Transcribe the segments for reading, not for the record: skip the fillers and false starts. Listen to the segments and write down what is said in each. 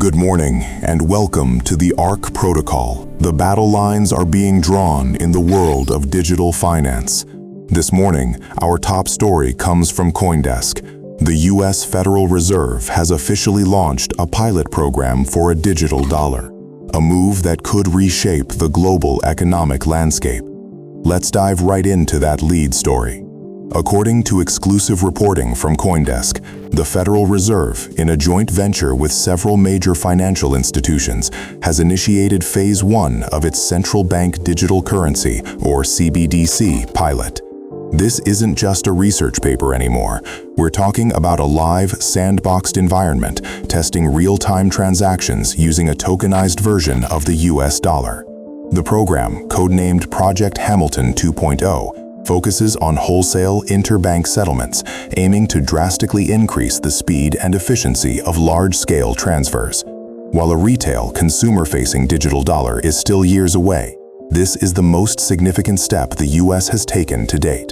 Good morning and welcome to the ARC Protocol. The battle lines are being drawn in the world of digital finance. This morning, our top story comes from CoinDesk. The U.S. Federal Reserve has officially launched a pilot program for a digital dollar, a move that could reshape the global economic landscape. Let's dive right into that lead story. According to exclusive reporting from CoinDesk, the Federal Reserve, in a joint venture with several major financial institutions, has initiated Phase 1 of its Central Bank Digital Currency, or CBDC, pilot. This isn't just a research paper anymore. We're talking about a live, sandboxed environment, testing real-time transactions using a tokenized version of the US dollar. The program, codenamed Project Hamilton 2.0, focuses on wholesale interbank settlements, aiming to drastically increase the speed and efficiency of large-scale transfers. While a retail, consumer-facing digital dollar is still years away, this is the most significant step the U.S. has taken to date.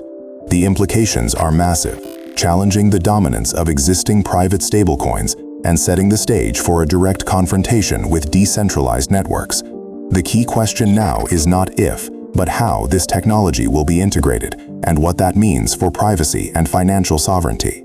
The implications are massive, challenging the dominance of existing private stablecoins and setting the stage for a direct confrontation with decentralized networks. The key question now is not if, but how this technology will be integrated and what that means for privacy and financial sovereignty.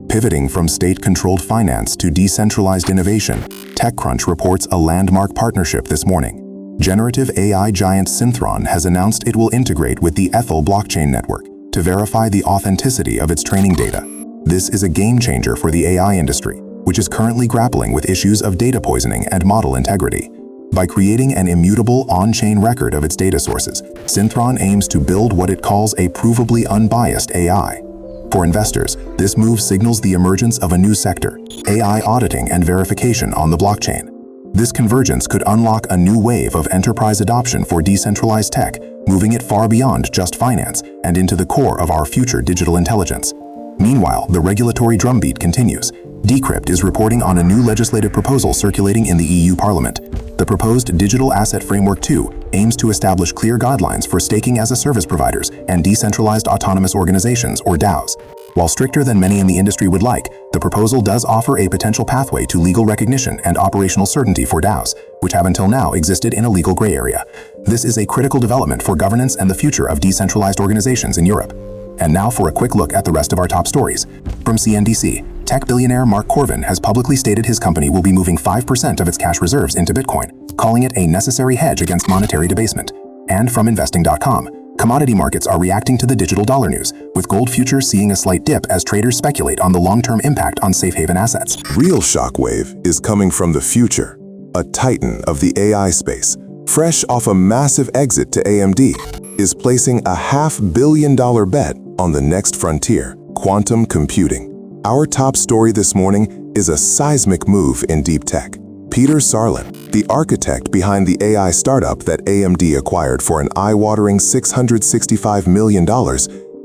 Pivoting from state-controlled finance to decentralized innovation, TechCrunch reports a landmark partnership this morning. Generative AI giant Synthron has announced it will integrate with the Ethel blockchain network to verify the authenticity of its training data. This is a game changer for the AI industry, which is currently grappling with issues of data poisoning and model integrity. By creating an immutable on-chain record of its data sources, Synthron aims to build what it calls a provably unbiased AI. For investors, this move signals the emergence of a new sector, AI auditing and verification on the blockchain. This convergence could unlock a new wave of enterprise adoption for decentralized tech, moving it far beyond just finance and into the core of our future digital intelligence. Meanwhile, the regulatory drumbeat continues. Decrypt is reporting on a new legislative proposal circulating in the EU Parliament. The proposed Digital Asset Framework 2 aims to establish clear guidelines for staking-as-a-service providers and decentralized autonomous organizations, or DAOs. While stricter than many in the industry would like, the proposal does offer a potential pathway to legal recognition and operational certainty for DAOs, which have until now existed in a legal gray area. This is a critical development for governance and the future of decentralized organizations in Europe. And now for a quick look at the rest of our top stories. From CNBC, tech billionaire Mark Corvin has publicly stated his company will be moving 5% of its cash reserves into Bitcoin, calling it a necessary hedge against monetary debasement. And from Investing.com, commodity markets are reacting to the digital dollar news, with gold futures seeing a slight dip as traders speculate on the long-term impact on safe haven assets. Real shockwave is coming from the future, a titan of the AI space, fresh off a massive exit to AMD, is placing a $500 million bet on the next frontier, quantum computing. Our top story this morning is a seismic move in deep tech. Peter Sarlin, the architect behind the AI startup that AMD acquired for an eye-watering $665 million,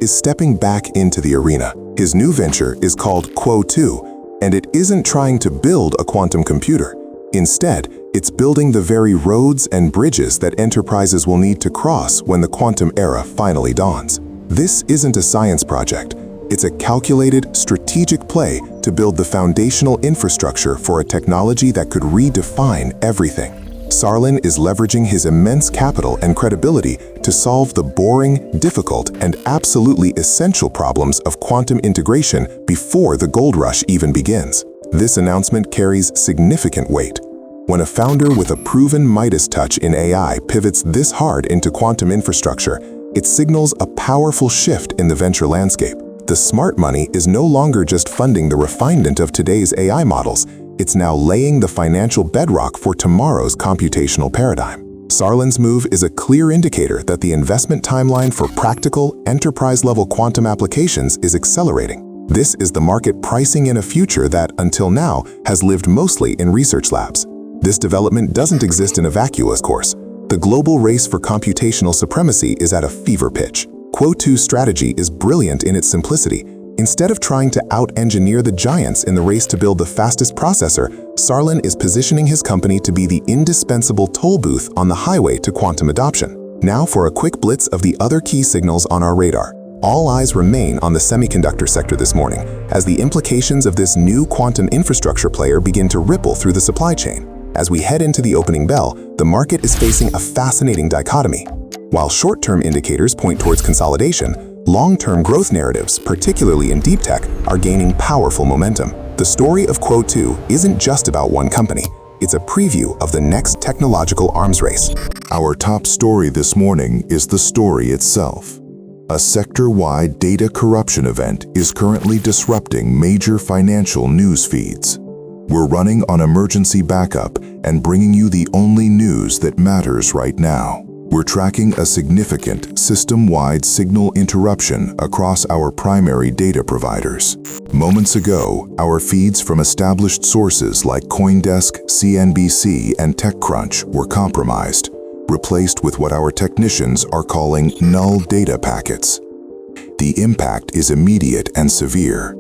is stepping back into the arena. His new venture is called Quo-2, and it isn't trying to build a quantum computer. Instead, it's building the very roads and bridges that enterprises will need to cross when the quantum era finally dawns. This isn't a science project. It's a calculated, strategic play to build the foundational infrastructure for a technology that could redefine everything. Sarlin is leveraging his immense capital and credibility to solve the boring, difficult, and absolutely essential problems of quantum integration before the gold rush even begins. This announcement carries significant weight. When a founder with a proven Midas touch in AI pivots this hard into quantum infrastructure, it signals a powerful shift in the venture landscape. The smart money is no longer just funding the refinement of today's AI models, it's now laying the financial bedrock for tomorrow's computational paradigm. Sarlin's move is a clear indicator that the investment timeline for practical, enterprise-level quantum applications is accelerating. This is the market pricing in a future that, until now, has lived mostly in research labs. This development doesn't exist in a vacuum, of course. The global race for computational supremacy is at a fever pitch. Quo-2's strategy is brilliant in its simplicity. Instead of trying to out-engineer the giants in the race to build the fastest processor, Sarlin is positioning his company to be the indispensable toll booth on the highway to quantum adoption. Now for a quick blitz of the other key signals on our radar. All eyes remain on the semiconductor sector this morning as the implications of this new quantum infrastructure player begin to ripple through the supply chain. As we head into the opening bell, the market is facing a fascinating dichotomy. While short-term indicators point towards consolidation, long-term growth narratives, particularly in deep tech, are gaining powerful momentum. The story of Q2 isn't just about one company. It's a preview of the next technological arms race. Our top story this morning is the story itself. A sector-wide data corruption event is currently disrupting major financial news feeds. We're running on emergency backup and bringing you the only news that matters right now. We're tracking a significant system-wide signal interruption across our primary data providers. Moments ago, our feeds from established sources like CoinDesk, CNBC, and TechCrunch were compromised, replaced with what our technicians are calling null data packets. The impact is immediate and severe.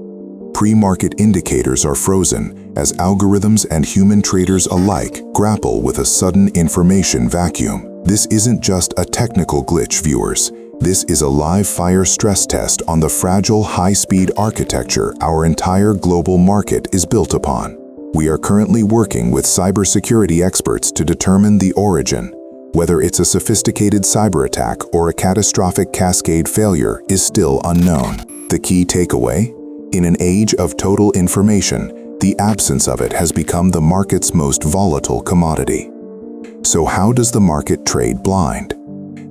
Pre-market indicators are frozen as algorithms and human traders alike grapple with a sudden information vacuum. This isn't just a technical glitch, viewers. This is a live fire stress test on the fragile high-speed architecture our entire global market is built upon. We are currently working with cybersecurity experts to determine the origin. Whether it's a sophisticated cyber attack or a catastrophic cascade failure is still unknown. The key takeaway? In an age of total information, the absence of it has become the market's most volatile commodity. So how does the market trade blind?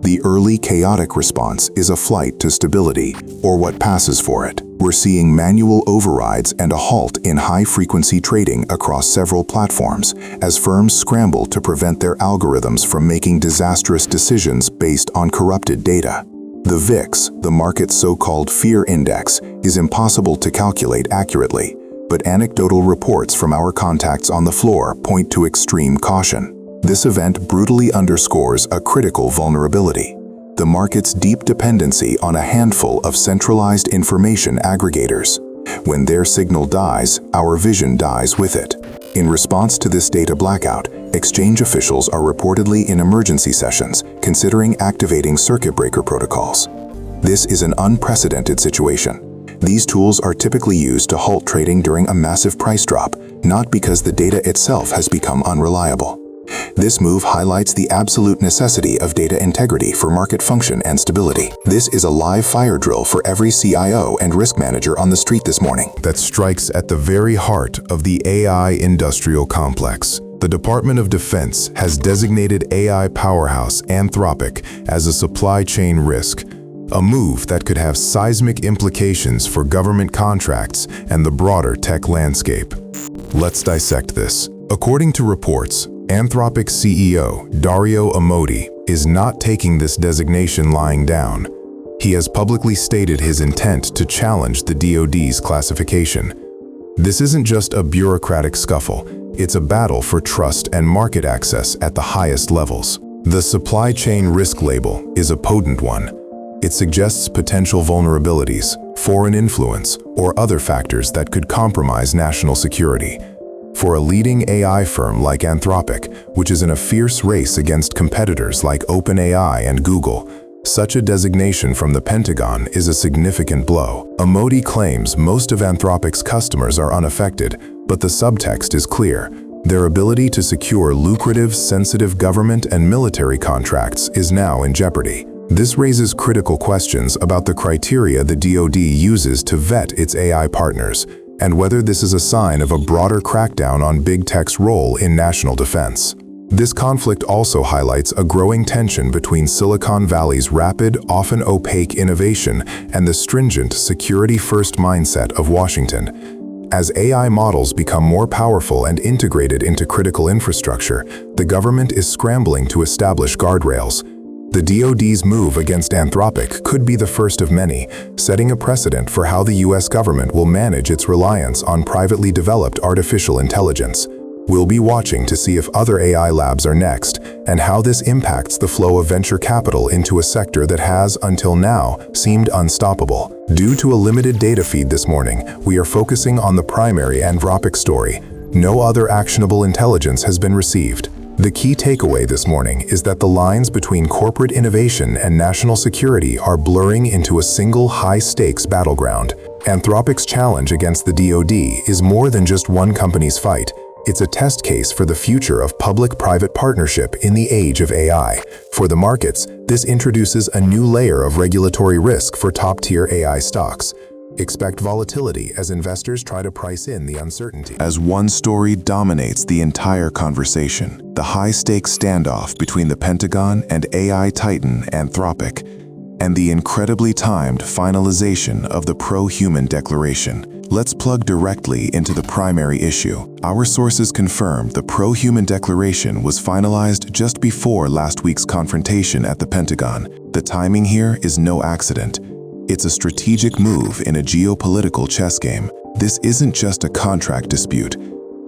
The early chaotic response is a flight to stability, or what passes for it. We're seeing manual overrides and a halt in high-frequency trading across several platforms as firms scramble to prevent their algorithms from making disastrous decisions based on corrupted data. The VIX, the market's so-called fear index, is impossible to calculate accurately, but anecdotal reports from our contacts on the floor point to extreme caution. This event brutally underscores a critical vulnerability: the market's deep dependency on a handful of centralized information aggregators. When their signal dies, our vision dies with it. In response to this data blackout, exchange officials are reportedly in emergency sessions, considering activating circuit breaker protocols. This is an unprecedented situation. These tools are typically used to halt trading during a massive price drop, not because the data itself has become unreliable. This move highlights the absolute necessity of data integrity for market function and stability. This is a live fire drill for every CIO and risk manager on the street this morning. That strikes at the very heart of the AI industrial complex. The Department of Defense has designated AI powerhouse Anthropic as a supply chain risk, a move that could have seismic implications for government contracts and the broader tech landscape. Let's dissect this. According to reports, Anthropic CEO Dario Amodei is not taking this designation lying down. He has publicly stated his intent to challenge the DoD's classification. This isn't just a bureaucratic scuffle, it's a battle for trust and market access at the highest levels. The supply chain risk label is a potent one. It suggests potential vulnerabilities, foreign influence, or other factors that could compromise national security. For a leading AI firm like Anthropic, which is in a fierce race against competitors like OpenAI and Google, such a designation from the Pentagon is a significant blow. Amodei claims most of Anthropic's customers are unaffected, but the subtext is clear. Their ability to secure lucrative, sensitive government and military contracts is now in jeopardy. This raises critical questions about the criteria the DoD uses to vet its AI partners, and whether this is a sign of a broader crackdown on big tech's role in national defense. This conflict also highlights a growing tension between Silicon Valley's rapid, often opaque innovation and the stringent, security-first mindset of Washington. As AI models become more powerful and integrated into critical infrastructure, the government is scrambling to establish guardrails. The DoD's move against Anthropic could be the first of many, setting a precedent for how the US government will manage its reliance on privately developed artificial intelligence. We'll be watching to see if other AI labs are next, and how this impacts the flow of venture capital into a sector that has, until now, seemed unstoppable. Due to a limited data feed this morning, we are focusing on the primary Anthropic story. No other actionable intelligence has been received. The key takeaway this morning is that the lines between corporate innovation and national security are blurring into a single high-stakes battleground. Anthropic's challenge against the DoD is more than just one company's fight. It's a test case for the future of public-private partnership in the age of AI. For the markets, this introduces a new layer of regulatory risk for top-tier AI stocks. Expect volatility as investors try to price in the uncertainty. As one story dominates the entire conversation, the high-stakes standoff between the Pentagon and AI titan Anthropic, and the incredibly timed finalization of the pro-human declaration. Let's plug directly into the primary issue. Our sources confirm the pro-human declaration was finalized just before last week's confrontation at the Pentagon. The timing here is no accident. It's a strategic move in a geopolitical chess game. This isn't just a contract dispute.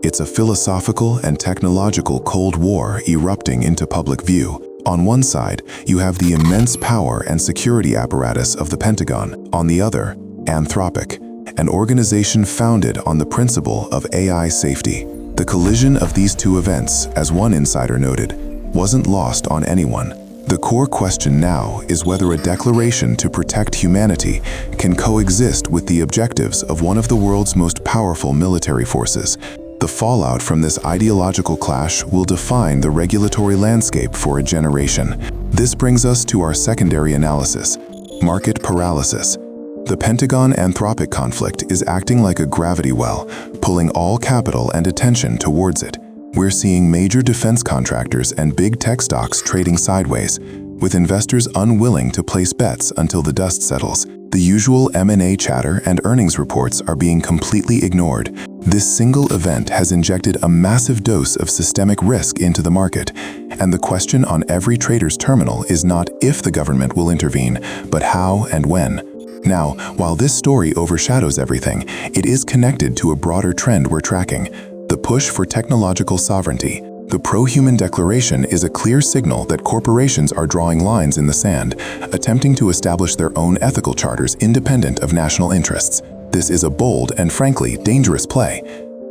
It's a philosophical and technological Cold War erupting into public view. On one side, you have the immense power and security apparatus of the Pentagon. On the other, Anthropic, an organization founded on the principle of AI safety. The collision of these two events, as one insider noted, wasn't lost on anyone. The core question now is whether a declaration to protect humanity can coexist with the objectives of one of the world's most powerful military forces. The fallout from this ideological clash will define the regulatory landscape for a generation. This brings us to our secondary analysis: market paralysis. The Pentagon-Anthropic conflict is acting like a gravity well, pulling all capital and attention towards it. We're seeing major defense contractors and big tech stocks trading sideways, with investors unwilling to place bets until the dust settles. The usual M&A chatter and earnings reports are being completely ignored. This single event has injected a massive dose of systemic risk into the market, and the question on every trader's terminal is not if the government will intervene, but how and when. Now, while this story overshadows everything, it is connected to a broader trend we're tracking: the push for technological sovereignty. The pro-human declaration is a clear signal that corporations are drawing lines in the sand, attempting to establish their own ethical charters independent of national interests. This is a bold and frankly dangerous play.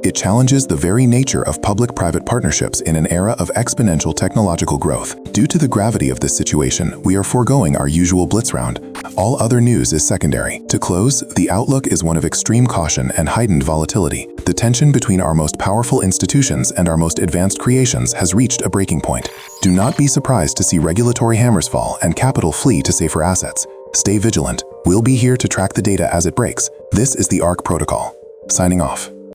It challenges the very nature of public-private partnerships in an era of exponential technological growth. Due to the gravity of this situation, we are foregoing our usual blitz round. All other news is secondary. To close, the outlook is one of extreme caution and heightened volatility. The tension between our most powerful institutions and our most advanced creations has reached a breaking point. Do not be surprised to see regulatory hammers fall and capital flee to safer assets. Stay vigilant. We'll be here to track the data as it breaks. This is the ARC Protocol. Signing off.